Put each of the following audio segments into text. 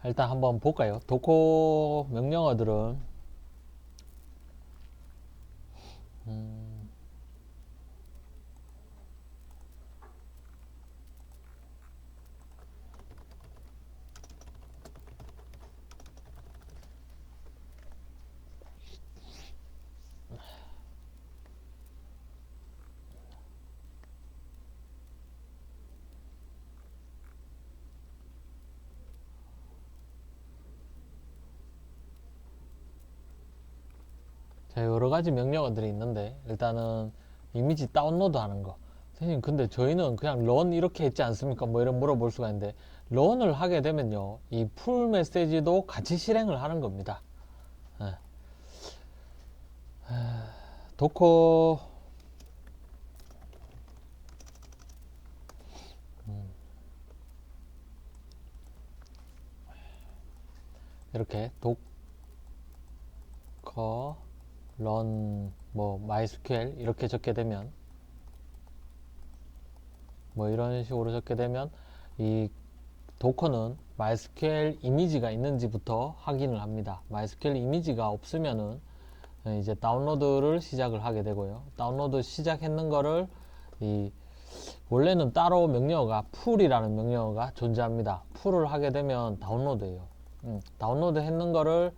일단 한번 볼까요? 도커 명령어들은 음, 자, 여러 가지 명령어들이 있는데 일단은 이미지 다운로드 하는 거. 선생님, 근데 저희는 그냥 런 이렇게 했지 않습니까? 뭐 이런 물어볼 수가 있는데 런을 하게 되면요, 이 풀 메시지도 같이 실행을 하는 겁니다. 예. 도커 이렇게 도커 런 뭐 MySQL 이렇게 적게 되면 뭐 이런 식으로 적게 되면 이 도커는 MySQL 이미지가 있는지부터 확인을 합니다. MySQL 이미지가 없으면은 이제 다운로드를 시작을 하게 되고요. 다운로드 시작했는 거를 이 원래는 따로 명령어가 풀이라는 명령어가 존재합니다. 풀을 하게 되면 다운로드예요. 다운로드 했는 거를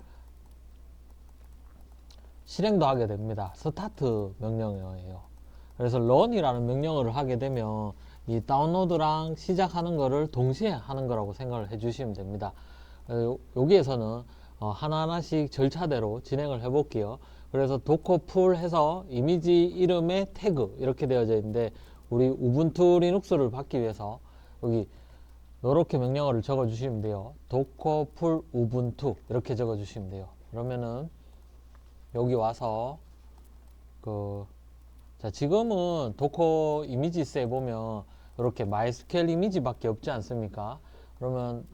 실행도 하게 됩니다. 스타트 명령어예요. 그래서 run이라는 명령어를 하게 되면 이 다운로드랑 시작하는 거를 동시에 하는 거라고 생각을 해주시면 됩니다. 여기에서는 하나하나씩 절차대로 진행을 해 볼게요. 그래서 도커 풀 해서 이미지 이름에 태그 이렇게 되어져 있는데 우리 우분투 리눅스를 받기 위해서 여기 이렇게 명령어를 적어 주시면 돼요. 도커 풀 우분투 이렇게 적어 주시면 돼요. 그러면은 여기 와서 그 자, 지금은 도커 이미지스에 보면 이렇게 MySQL 이미지밖에 없지 않습니까? 그러면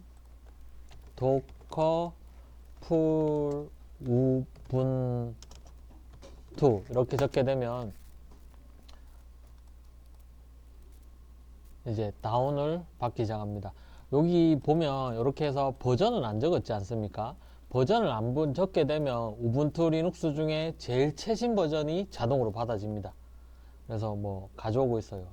도커 풀 우분투 이렇게 적게 되면 이제 다운을 받기 시작합니다. 여기 보면 이렇게 해서 버전은 안 적었지 않습니까? 버전을 안 적게 되면 우분투 리눅스 중에 제일 최신 버전이 자동으로 받아집니다. 그래서 뭐 가져오고 있어요.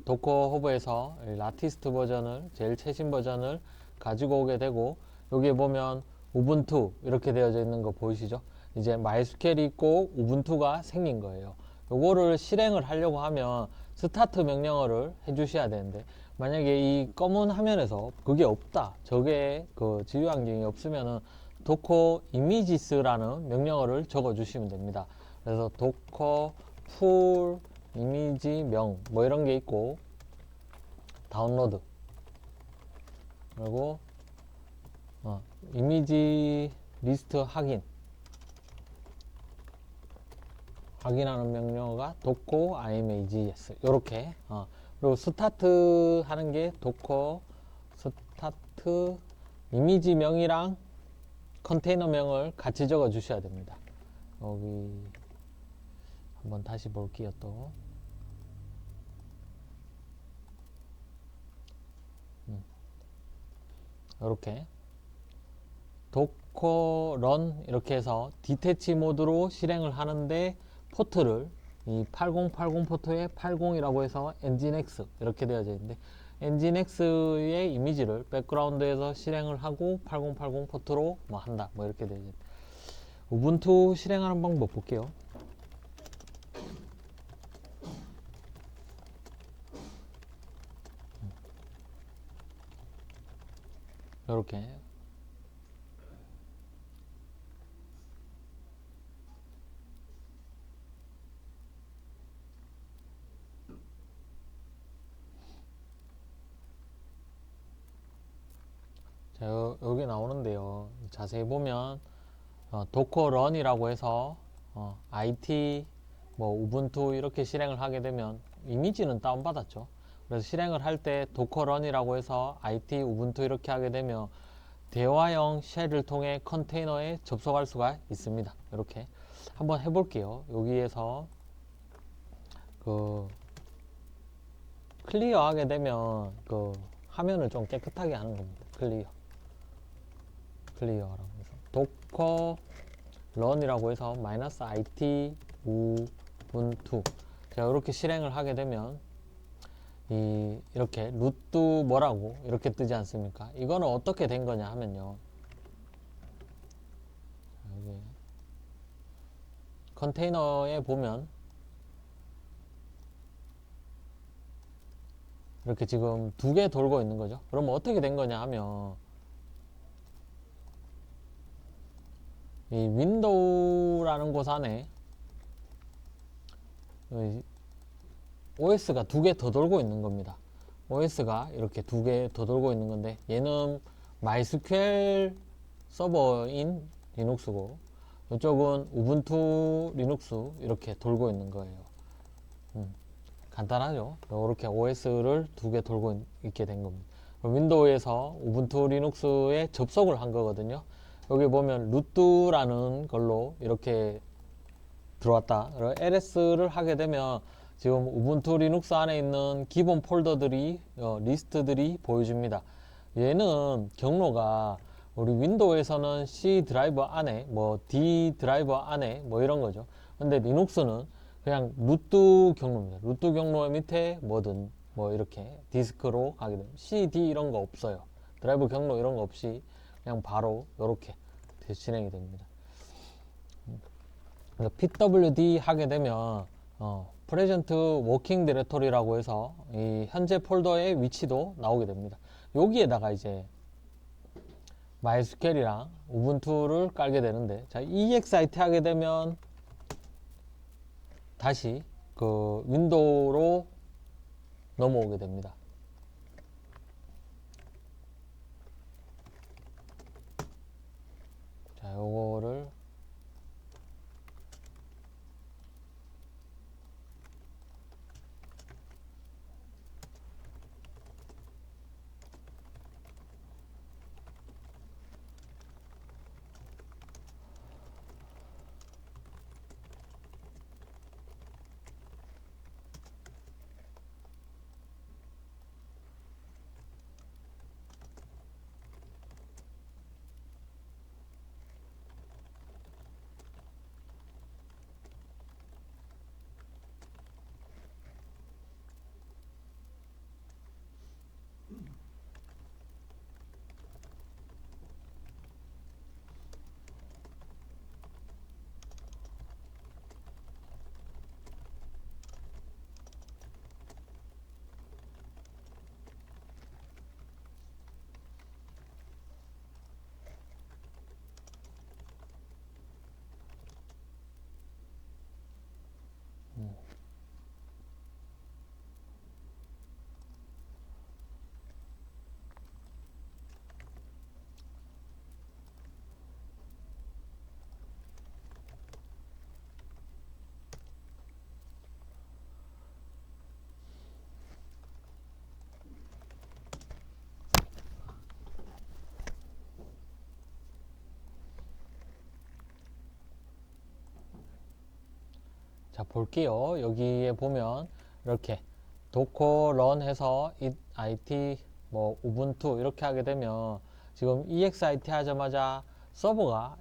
도커 허브에서 라티스트 버전을 제일 최신 버전을 가지고 오게 되고 여기에 보면 우분투 이렇게 되어져 있는 거 보이시죠? 이제 MySQL이 있고 우분투가 생긴 거예요. 요거를 실행을 하려고 하면 스타트 명령어를 해주셔야 되는데 만약에 이 검은 화면에서 그게 없다, 저게 그 지휘 환경이 없으면은 도커 이미지스라는 명령어를 적어 주시면 됩니다. 그래서 도커 풀 이미지명 뭐 이런 게 있고 다운로드 그리고 이미지 리스트 확인하는 명령어가 docker images 이렇게 그리고 스타트 하는 게 docker 스타트 이미지명이랑 컨테이너명을 같이 적어 주셔야 됩니다. 여기 한번 다시 볼게요. 또 이렇게 도커 런 이렇게 해서 디태치 모드로 실행을 하는데 포트를 이 8080 포트에 80이라고 해서 엔진X 이렇게 되어져 있는데 엔진X의 이미지를 백그라운드에서 실행을 하고 8080 포트로 뭐 한다 뭐 이렇게 되어져 있는데 우분투 실행하는 방법 볼게요. 이렇게 자, 여기 나오는데요. 자세히 보면 도커 런이라고 해서 IT 뭐 우분투 이렇게 실행을 하게 되면 이미지는 다운받았죠. 그래서 실행을 할 때 도커 런이라고 해서 IT 우분투 이렇게 하게 되면 대화형 쉘을 통해 컨테이너에 접속할 수가 있습니다. 이렇게 한번 해볼게요. 여기에서 그 클리어 하게 되면 그 화면을 좀 깨끗하게 하는 겁니다. 클리어라고 해서 도커 런이라고 해서 -it 우분투. 제가 이렇게 실행을 하게 되면 이렇게 루트 뭐라고 이렇게 뜨지 않습니까? 이거는 어떻게 된 거냐 하면요, 여기 컨테이너에 보면 이렇게 지금 두 개 돌고 있는 거죠. 그러면 어떻게 된 거냐 하면 이 윈도우라는 곳 안에 OS가 두 개 더 돌고 있는 겁니다. OS가 이렇게 두 개 더 돌고 있는 건데, 얘는 MySQL 서버인 리눅스고 이쪽은 우분투 리눅스 이렇게 돌고 있는 거예요. 간단하죠. 이렇게 OS를 두 개 돌고 있게 된 겁니다. 윈도우에서 우분투 리눅스에 접속을 한 거거든요. 여기 보면 루트라는 걸로 이렇게 들어왔다. LS를 하게 되면 지금 우분투 리눅스 안에 있는 기본 폴더들이 리스트들이 보여줍니다. 얘는 경로가 우리 윈도우에서는 C 드라이버 안에 뭐 D 드라이버 안에 뭐 이런 거죠. 근데 리눅스는 그냥 루트 경로입니다. 루트 경로 밑에 뭐든 뭐 이렇게 디스크로 가게 되면 C, D 이런 거 없어요. 드라이브 경로 이런 거 없이 그냥 바로 이렇게 진행이 됩니다. PWD 하게 되면 Present Working Directory라고 해서 이 현재 폴더의 위치도 나오게 됩니다. 여기에다가 이제 MySQL이랑 우분투를 깔게 되는데, 자, EXIT 하게 되면 다시 그 윈도우로 넘어오게 됩니다. 자, 요거를 자, 볼게요. 여기에 보면 이렇게 도커 런 해서 it 뭐 우분투 이렇게 하게 되면 지금 exit 하자마자 서버가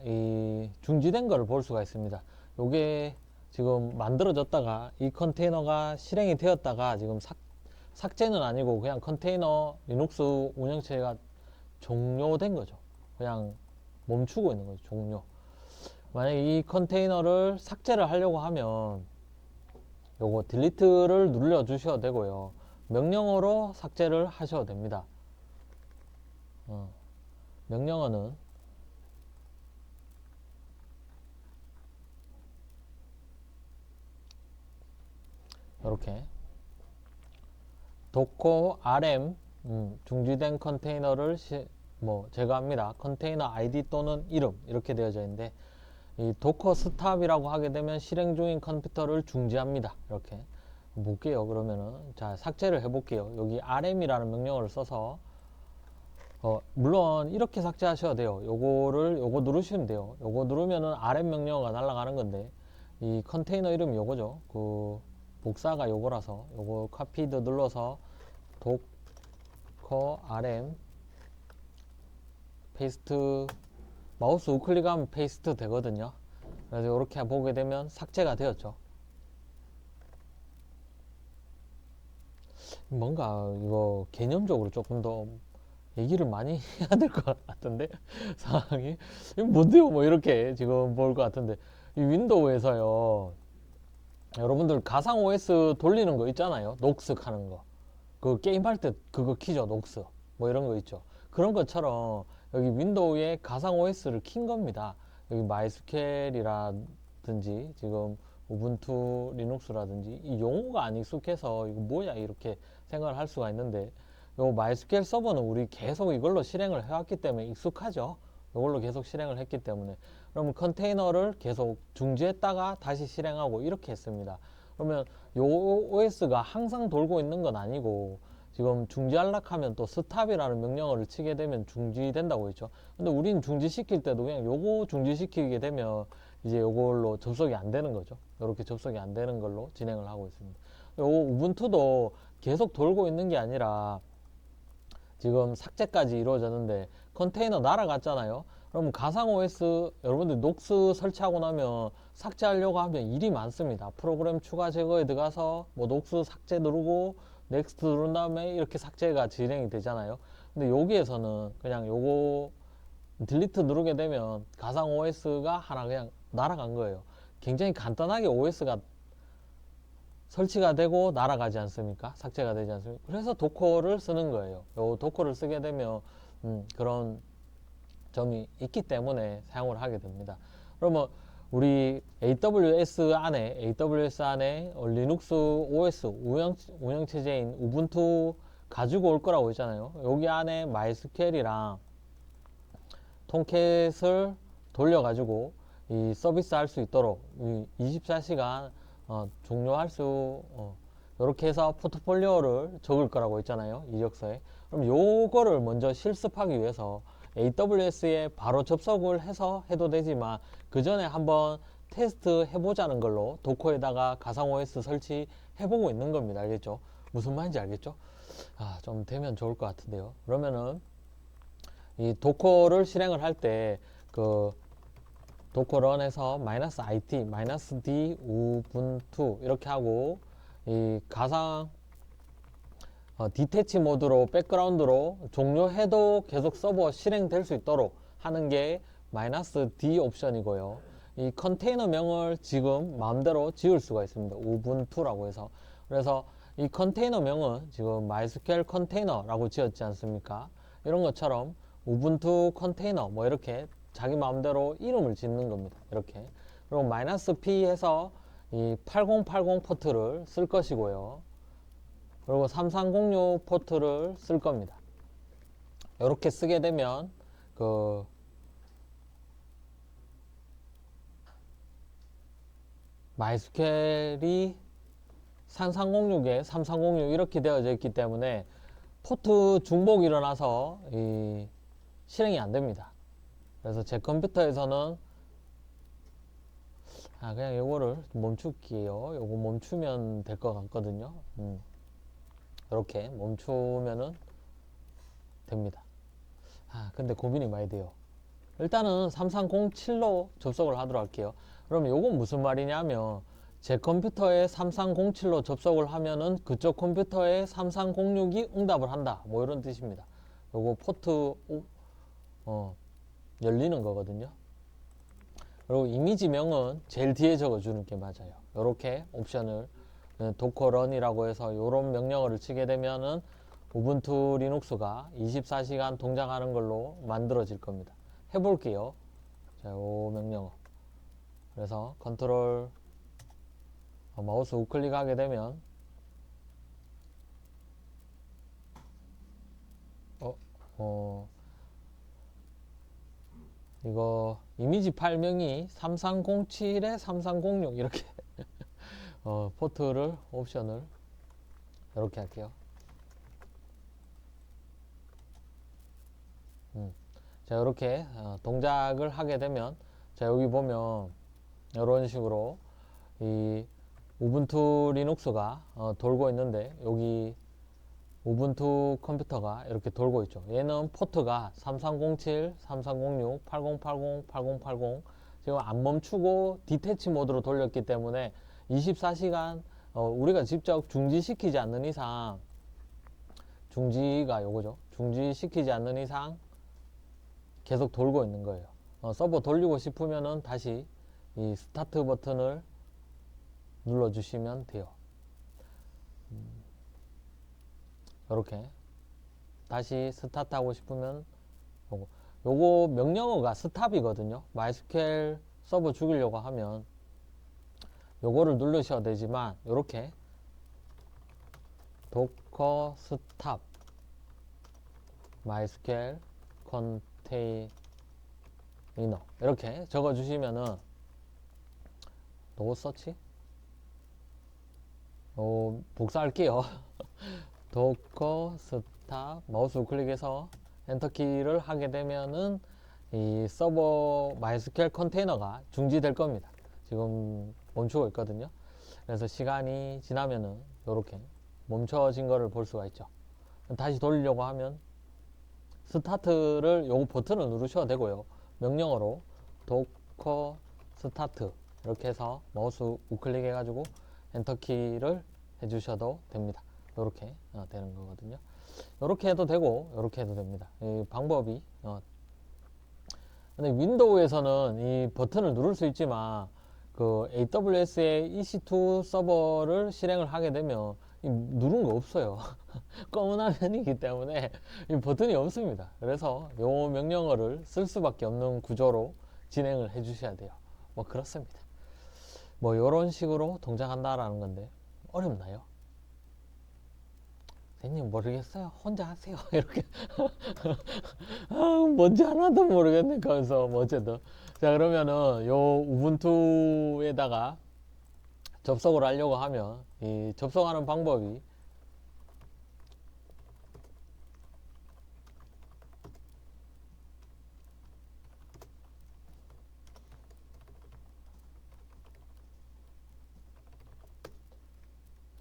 중지된 거를 볼 수가 있습니다. 요게 지금 만들어졌다가 이 컨테이너가 실행이 되었다가 지금 삭제는 아니고 그냥 컨테이너 리눅스 운영체가 종료된 거죠. 그냥 멈추고 있는 거죠. 종료. 만약에 이 컨테이너를 삭제를 하려고 하면 요거 딜리트를 눌러 주셔야 되고요. 명령어로 삭제를 하셔도 됩니다. 명령어는 이렇게 docker rm 중지된 컨테이너를 제거합니다. 컨테이너 아이디 또는 이름 이렇게 되어져 있는데, 이 도커 스탑이라고 하게 되면 실행 중인 컴퓨터를 중지합니다. 이렇게 볼게요. 그러면은 자, 삭제를 해볼게요. 여기 rm이라는 명령어를 써서 물론 이렇게 삭제하셔야 돼요. 요거 누르시면 돼요. 요거 누르면은 rm 명령어가 날아가는 건데, 이 컨테이너 이름이 요거죠. 그 복사가 요거라서 요거 카피드 눌러서 커 RM 페이스트, 마우스 우클릭하면 페이스트 되거든요. 그래서 이렇게 보게 되면 삭제가 되었죠. 뭔가 이거 개념적으로 조금 더 얘기를 많이 해야 될 것 같은데 상황이 이거 뭔데요? 뭐 이렇게 지금 볼 것 같은데, 이 윈도우에서요, 여러분들 가상 OS 돌리는 거 있잖아요. 녹스 하는 거, 그 게임할 때 그거 키죠. 녹스 뭐 이런 거 있죠. 그런 것처럼 여기 윈도우에 가상 OS를 킨 겁니다. 여기 마이스퀘이라든지 지금 우분투 리눅스라든지 이 용어가 안 익숙해서 이거 뭐야 이렇게 생각을 할 수가 있는데, 요 마이스퀘일 서버는 우리 계속 이걸로 실행을 해왔기 때문에 익숙하죠. 이걸로 계속 실행을 했기 때문에. 그러면 컨테이너를 계속 중지했다가 다시 실행하고 이렇게 했습니다. 그러면 요 OS가 항상 돌고 있는 건 아니고, 지금 중지하려고 하면 또 스탑이라는 명령어를 치게 되면 중지된다고 했죠. 근데 우린 중지시킬 때도 그냥 요거 중지시키게 되면 이제 요걸로 접속이 안 되는 거죠. 이렇게 접속이 안 되는 걸로 진행을 하고 있습니다. 요 우분투도 계속 돌고 있는 게 아니라 지금 삭제까지 이루어졌는데 컨테이너 날아갔잖아요. 그럼 가상 OS 여러분들 녹스 설치하고 나면 삭제하려고 하면 일이 많습니다. 프로그램 추가 제거에 들어가서 뭐 녹스 삭제 누르고 넥스트 누른 다음에 이렇게 삭제가 진행이 되잖아요. 근데 여기에서는 그냥 요거 딜리트 누르게 되면 가상 OS가 하나 그냥 날아간 거예요. 굉장히 간단하게 OS가 설치가 되고 날아가지 않습니까? 삭제가 되지 않습니까? 그래서 도커를 쓰는 거예요. 요 도커를 쓰게 되면 그런 점이 있기 때문에 사용을 하게 됩니다. 그러면 우리 AWS 안에 리눅스 OS 운영체제인 우분투 가지고 올 거라고 했잖아요. 여기 안에 마이스퀘일이랑 톰캣을 돌려가지고 이 서비스 할 수 있도록 24시간 종료할 수 이렇게 해서 포트폴리오를 적을 거라고 했잖아요. 이력서에. 그럼 요거를 먼저 실습하기 위해서 AWS에 바로 접속을 해서 해도 되지만 그 전에 한번 테스트 해보자는 걸로 도커에다가 가상 OS 설치 해보고 있는 겁니다. 알겠죠? 무슨 말인지 알겠죠? 좀 되면 좋을 것 같은데요. 그러면은 이 도커를 실행을 할 때 그 도커런에서 -it, -d, 우분투 이렇게 하고 이 가상 디태치 모드로 백그라운드로 종료해도 계속 서버 실행될 수 있도록 하는 게 -d 옵션이고요. 이 컨테이너 명을 지금 마음대로 지을 수가 있습니다. 우분투라고 해서. 그래서 이 컨테이너 명은 지금 MySQL 컨테이너라고 지었지 않습니까? 이런 것처럼 우분투 컨테이너 뭐 이렇게 자기 마음대로 이름을 짓는 겁니다. 이렇게. 그리고 -p 해서 이 8080 포트를 쓸 것이고요. 그리고 3306 포트를 쓸 겁니다. 이렇게 쓰게 되면 그 MySQL이 3306에 3306 이렇게 되어져 있기 때문에 포트 중복이 일어나서 이 실행이 안 됩니다. 그래서 제 컴퓨터에서는 그냥 요거를 멈출게요. 요거 멈추면 될 것 같거든요. 이렇게 멈추면은 됩니다. 근데 고민이 많이 돼요. 일단은 3307로 접속을 하도록 할게요. 그럼 요건 무슨 말이냐면 제 컴퓨터에 3307로 접속을 하면은 그쪽 컴퓨터에 3306이 응답을 한다 뭐 이런 뜻입니다. 요거 포트 열리는 거거든요. 그리고 이미지명은 제일 뒤에 적어주는 게 맞아요. 이렇게 옵션을 도커런이라고 해서 이런 명령어를 치게 되면은 우분투 리눅스가 24시간 동작하는 걸로 만들어질 겁니다. 해볼게요. 자, 요 명령어. 그래서 컨트롤 마우스 우클릭 하게 되면 이거 이미지 파일명이 3307에 3306 이렇게 포트를 옵션을 이렇게 할게요. 자, 이렇게 동작을 하게 되면 자, 여기 보면 이런 식으로 이 우분투 리눅스가 돌고 있는데 여기 우분투 컴퓨터가 이렇게 돌고 있죠. 얘는 포트가 3307, 3306, 8080, 8080 지금 안 멈추고 디태치 모드로 돌렸기 때문에 24시간 우리가 직접 중지시키지 않는 이상 중지가 요거죠. 중지시키지 않는 이상 계속 돌고 있는 거예요. 서버 돌리고 싶으면은 다시 이 스타트 버튼을 눌러주시면 돼요. 이렇게 다시 스타트 하고 싶으면 요거 명령어가 스탑이거든요. MySQL 서버 죽이려고 하면 요거를 누르셔야 되지만 요렇게 docker stop MySQL container 이렇게 적어 주시면은 노 서치 복사할게요. docker stop 마우스 우클릭해서 엔터키를 하게 되면은 이 서버 MySQL 컨테이너가 중지될 겁니다. 지금 멈추고 있거든요. 그래서 시간이 지나면은 이렇게 멈춰진 거를 볼 수가 있죠. 다시 돌리려고 하면 스타트를 요 버튼을 누르셔도 되고요. 명령어로 docker start 이렇게 해서 마우스 우클릭 해가지고 엔터키를 해주셔도 됩니다. 이렇게 되는 거거든요. 이렇게 해도 되고 이렇게 해도 됩니다. 이 방법이 근데 윈도우에서는 이 버튼을 누를 수 있지만 그 AWS의 EC2 서버를 실행을 하게 되면 누른 거 없어요. 검은 화면이기 때문에 이 버튼이 없습니다. 그래서 이 명령어를 쓸 수밖에 없는 구조로 진행을 해 주셔야 돼요. 뭐 그렇습니다. 뭐 이런 식으로 동작한다라는 건데 어렵나요? 선생님 모르겠어요. 혼자 하세요. 이렇게 뭔지 하나도 모르겠네. 그래서 뭐 어쨌든 자 그러면은 요 우분투에다가 접속을 하려고 하면 이 접속하는 방법이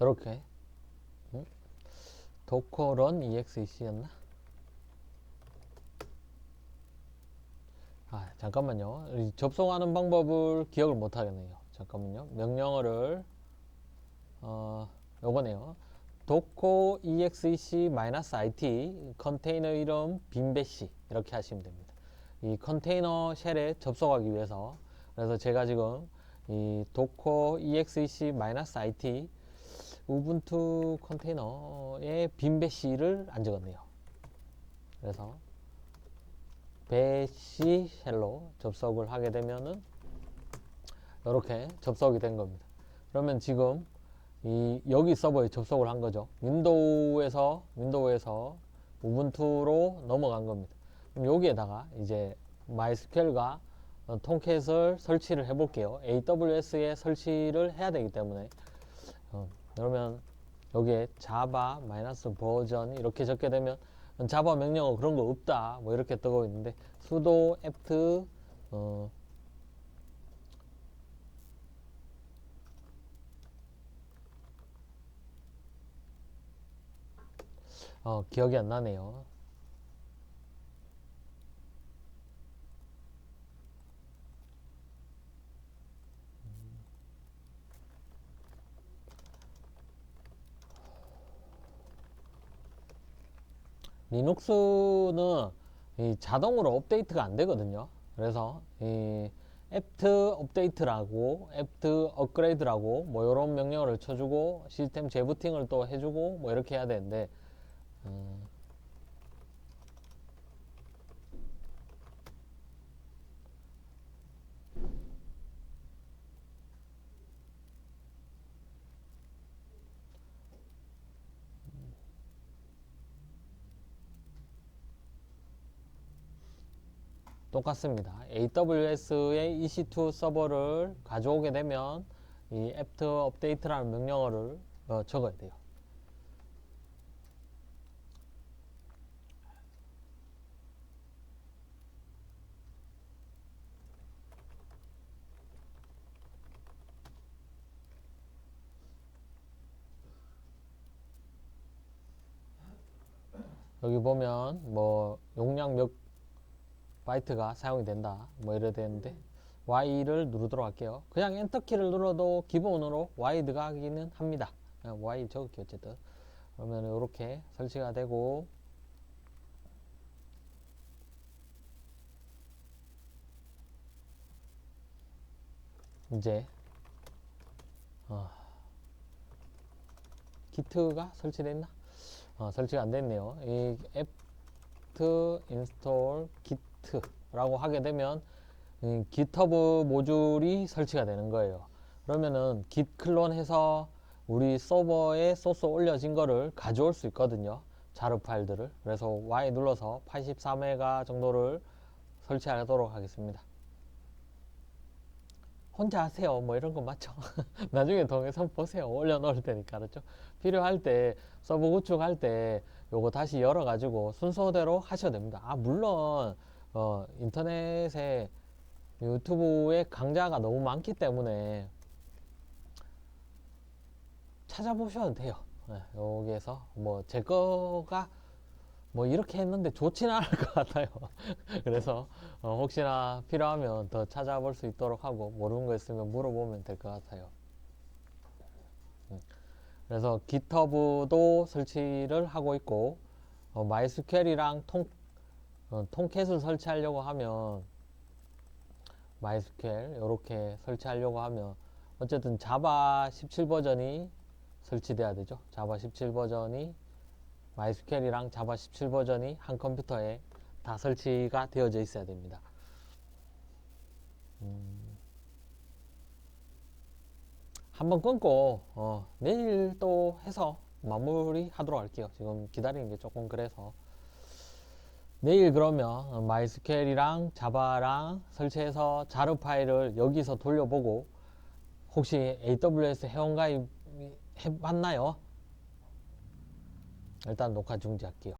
이렇게 docker run exec였나? 잠깐만요. 접속하는 방법을 기억을 못 하겠네요. 잠깐만요. 명령어를 요거네요. docker exec-it 컨테이너 이름 빈배시 이렇게 하시면 됩니다. 이 컨테이너 쉘에 접속하기 위해서 그래서 제가 지금 이 docker exec-it 우분투 컨테이너에 빈배시를 안 적었네요. 그래서 배시 쉘로 접속을 하게 되면은 이렇게 접속이 된 겁니다. 그러면 지금 여기 서버에 접속을 한 거죠. 윈도우에서 우분투로 넘어간 겁니다. 그럼 여기에다가 이제 MySQL과 통캣을 설치를 해 볼게요. AWS에 설치를 해야 되기 때문에 그러면 여기에 자바 마이너스 버전 이렇게 적게 되면 자바 명령어 그런 거 없다 뭐 이렇게 뜨고 있는데 sudo apt 기억이 안 나네요. 리눅스는 자동으로 업데이트가 안 되거든요. 그래서 이 apt 업데이트라고 apt 업그레이드라고 뭐 이런 명령어를 쳐주고 시스템 재부팅을 또 해주고 뭐 이렇게 해야 되는데 똑같습니다. AWS의 EC2 서버를 가져오게 되면 이 apt 업데이트라는 명령어를 적어야 돼요. 여기 보면 뭐 용량 몇 바이트가 사용이 된다 뭐 이래 되는데 Y를 누르도록 할게요. 그냥 엔터키를 눌러도 기본으로 Y 들어가기는 합니다. 그냥 Y 적을게요. 어쨌든 그러면 이렇게 설치가 되고, 이제 기트가 설치됐나? 설치가 안 됐네요. 이 apt install git라고 하게 되면 GitHub 모듈이 설치가 되는 거예요. 그러면은 git 클론해서 우리 서버에 소스 올려진 거를 가져올 수 있거든요. 자르 파일들을. 그래서 Y 눌러서 83메가 정도를 설치하도록 하겠습니다. 혼자 하세요. 뭐 이런 거 맞죠? 나중에 동영상 보세요. 올려놓을 테니까. 그렇죠? 필요할 때, 서버 구축할 때, 요거 다시 열어가지고 순서대로 하셔야 됩니다. 물론, 인터넷에, 유튜브에 강좌가 너무 많기 때문에 찾아보셔도 돼요. 네, 여기에서, 뭐, 제 거가 뭐 이렇게 했는데 좋지는 않을 것 같아요. 그래서 혹시나 필요하면 더 찾아볼 수 있도록 하고 모르는 거 있으면 물어보면 될 것 같아요. 그래서 GitHub도 설치를 하고 있고 MySQL이랑 통캣을 설치하려고 하면 MySQL 이렇게 설치하려고 하면 어쨌든 자바 17 버전이 설치돼야 되죠. 자바 17 버전이 MySQL이랑 자바 17 버전이 한 컴퓨터에 다 설치가 되어져 있어야 됩니다. 한번 끊고 내일 또 해서 마무리 하도록 할게요. 지금 기다리는 게 조금 그래서 내일 그러면 MySQL이랑 자바랑 설치해서 자르 파일을 여기서 돌려보고 혹시 AWS 회원가입 해봤나요? 일단 녹화 중지할게요.